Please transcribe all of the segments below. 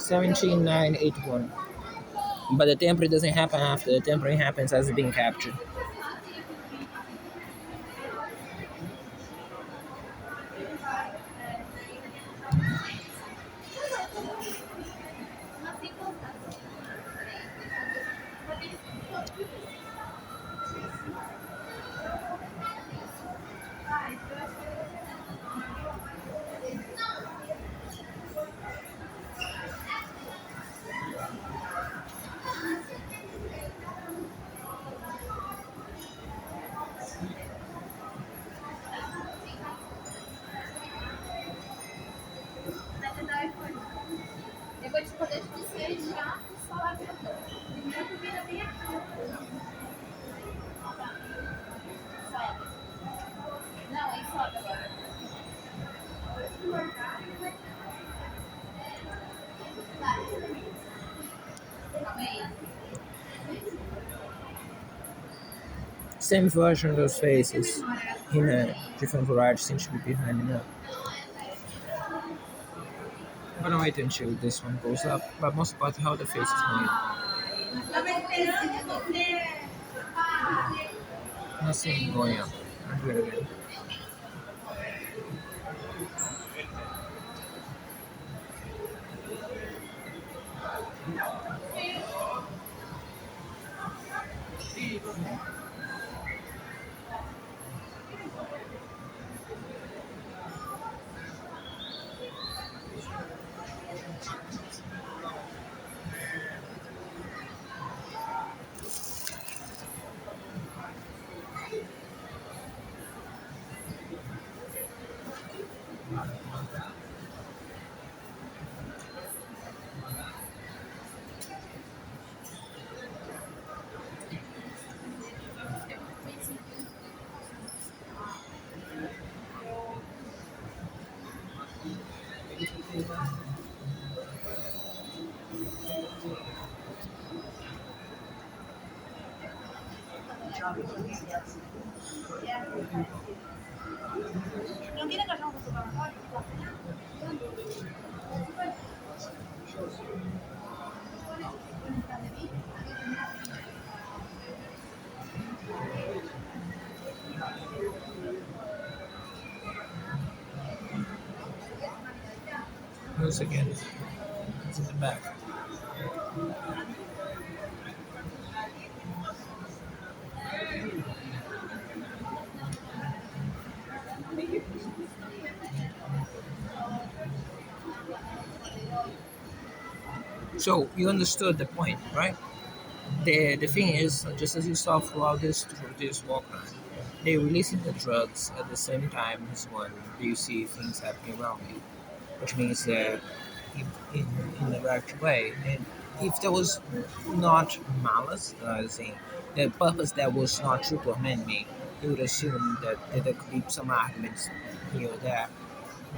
17981. But the tampering doesn't happen after. The tampering happens as it's being captured. Same version of those faces in a different variety seems to be behind me now. I'm gonna wait until this one goes up, but most about how the face is going. Nothing going up. I'll do it again. Once again, it's in the back. So you understood the point, right? The thing is, just as you saw throughout this walk around, they're releasing the drugs at the same time as when you see things happening around you, which means that in, in the right way. And if there was not malice, saying the purpose that was not to torment me, you would assume that there could be some arguments here or there.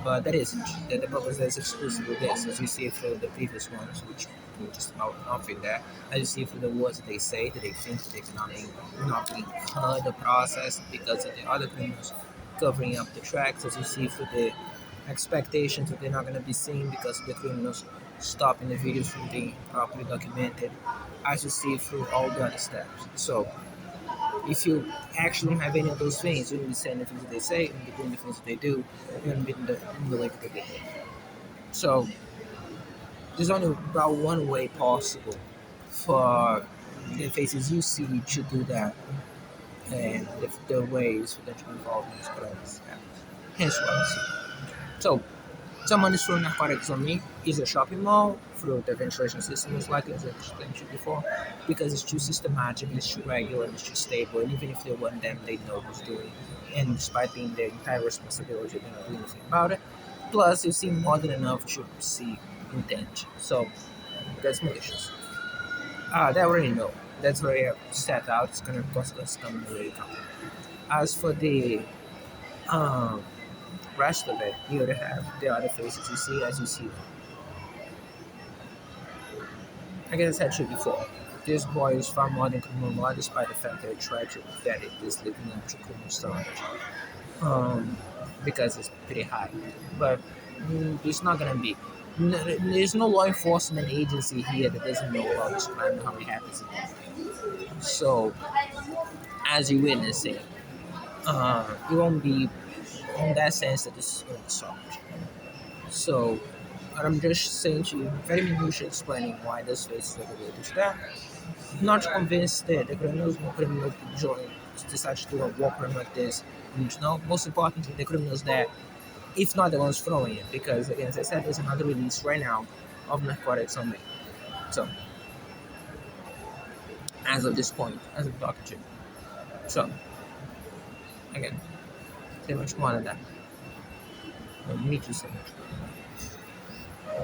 But that isn't. The purpose is exclusively this, as you see through the previous ones, which were just about nothing there. As you see through the words that they say, that they think that they cannot be not being heard or processed because of the other criminals covering up the tracks. As you see through the expectations that they're not going to be seen because of the criminals stopping the videos from being properly documented. As you see through all the other steps. So if you actually have any of those things, you wouldn't be saying the things that they say, you wouldn't be doing the things that they do, you wouldn't be in the way that they do. So there's only about one way possible for the faces you see to do that, and the ways for them to be involved in this crimes. Hence what I see. So someone is throwing narcotics on me is a shopping mall through the ventilation system, most likely, as I explained to you before, because it's too systematic, it's too regular, it's too stable, and even if they want them, they know who's doing it. And despite being their entire responsibility, they're not doing anything about it. Plus, you see more than enough to see intent. So, that's malicious. That already know. That's already set out. It's going to cost us some really come. As for the um, rest of it, you would have the other faces you see as you see them. I guess I said to you before, this boy is far more than criminal law despite the fact that I tried to get it is living up to criminal standard. Um, because it's pretty high. But it's not gonna be. There's no law enforcement agency here that doesn't know about this crime and how it happens. So, as you witness it, it won't be in that sense that this is going to be solved. So, I'm just saying to you, very minutiae explaining why this face is regulated to that. Not convinced that the criminals will criminal join decide to do a war crime like this. And, most importantly, the criminals that, if not the ones throwing it, because again, as I said, there's another release right now of narcotics on me. So, as of this point, as I'm talking to you. So, again, say much more than that. No need to say much more.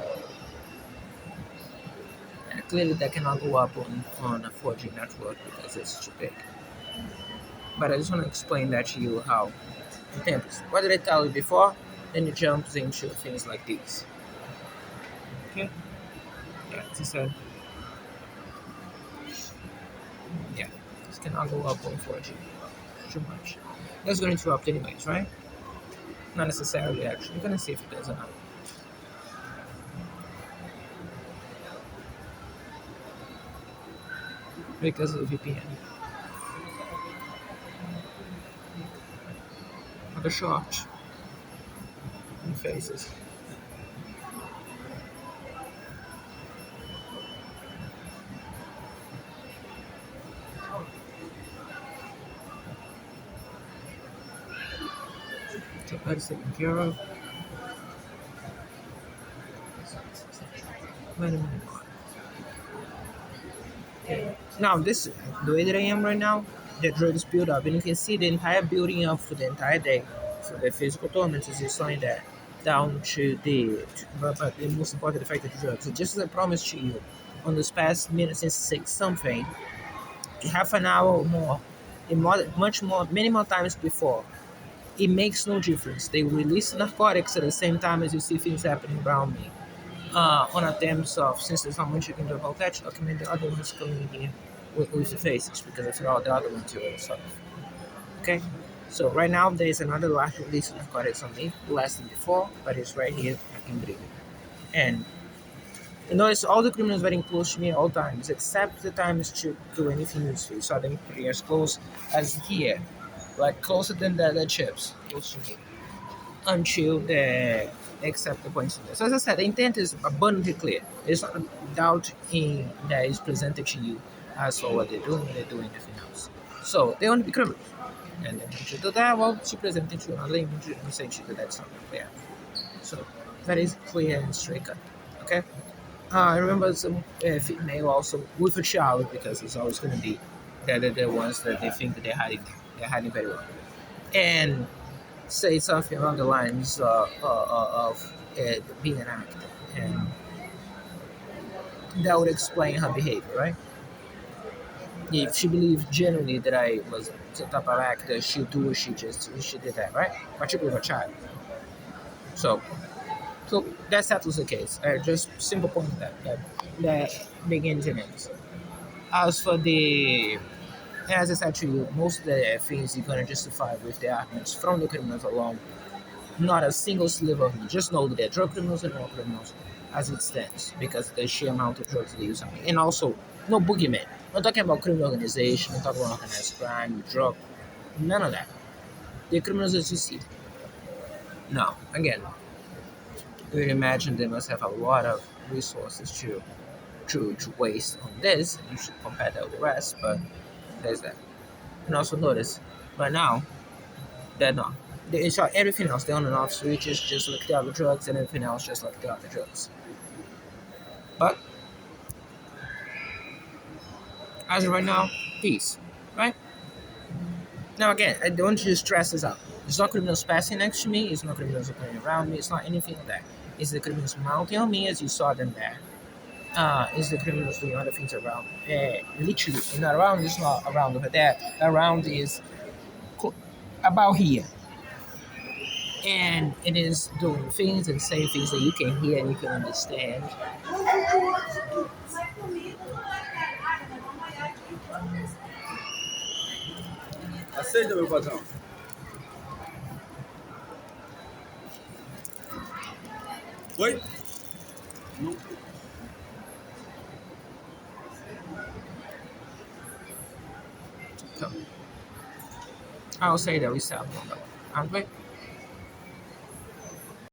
And clearly, that cannot go up on a 4G network because it's too big. But I just want to explain that to you how it happens. What did I tell you before? Then it jumps into things like these. Okay? Yeah, as I said, yeah, this cannot go up on 4G. Too much. That's going to interrupt anyways, right? Not necessarily, actually. You're going to see if it does or not. Because of the VPN. Or the short faces. So that's taken care of. Wait a minute. Okay. Now, this the way that I am right now, the drugs build up, and you can see the entire building up for the entire day, for the physical torment as you saw in that, down to but the most important, the fact that the drugs. So just as I promised to you, on this past minute since 6 something, half an hour or more, much more, many more times before, it makes no difference. They release narcotics at the same time as you see things happening around me. On attempts of, since there's not much you can do about that, document the other ones coming here with the faces because it's all the other ones you saw. Okay? So right now there is another large release of narcotics on me, less than before, but it's right here. I can believe it. And you notice all the criminals very close to me at all times, except the times to do anything useful. So them pretty as close as here, like closer than the chips, close to me, until the accept the points. So as I said, the intent is abundantly clear. There's not a doubt in that is presented to you as for what they're doing when they're doing anything else. So they want to be criminals. And then to do that, well, she presented to another image and saying she did that something there. So that is clear and straight cut. Okay? I remember some female also with a child because it's always going to be the ones that they think that they're hiding very well. And say something along the lines of being an actor, and that would explain her behavior, right? If she believed genuinely that I was the type of actor, she'd do what she did that, right? Particularly with a child. So, so that settles the case. Just simple point that begins and ends. As for the as I said to you, most of the things you're gonna justify with the arguments from the criminals alone. Not a single sliver of me. Just know that they're drug criminals and war criminals as it stands because the sheer amount of drugs they use on me. And also, no boogeyman. I'm not talking about criminal organization, I'm talking about organized crime, drug, none of that. They're criminals as you see. No, again, you would imagine they must have a lot of resources to waste on this. You should compare that with the rest, but there's that. And also notice, right now, they're not. They shot everything else. They're on and off switches, just like the other drugs, and everything else, just like the other drugs. But as of right now, peace. Right? Now, again, I don't want you to stress this out. It's not criminals passing next to me. It's not criminals playing around me. It's not anything like that. It's the criminals mounting on me as you saw them there. It's the criminals doing other things around. Literally, not around is not around over there. Around is about here. And it is doing things and saying things that you can hear and you can understand. Aceita, meu patrão. Oi? So I'll say that we start on that one, aren't we?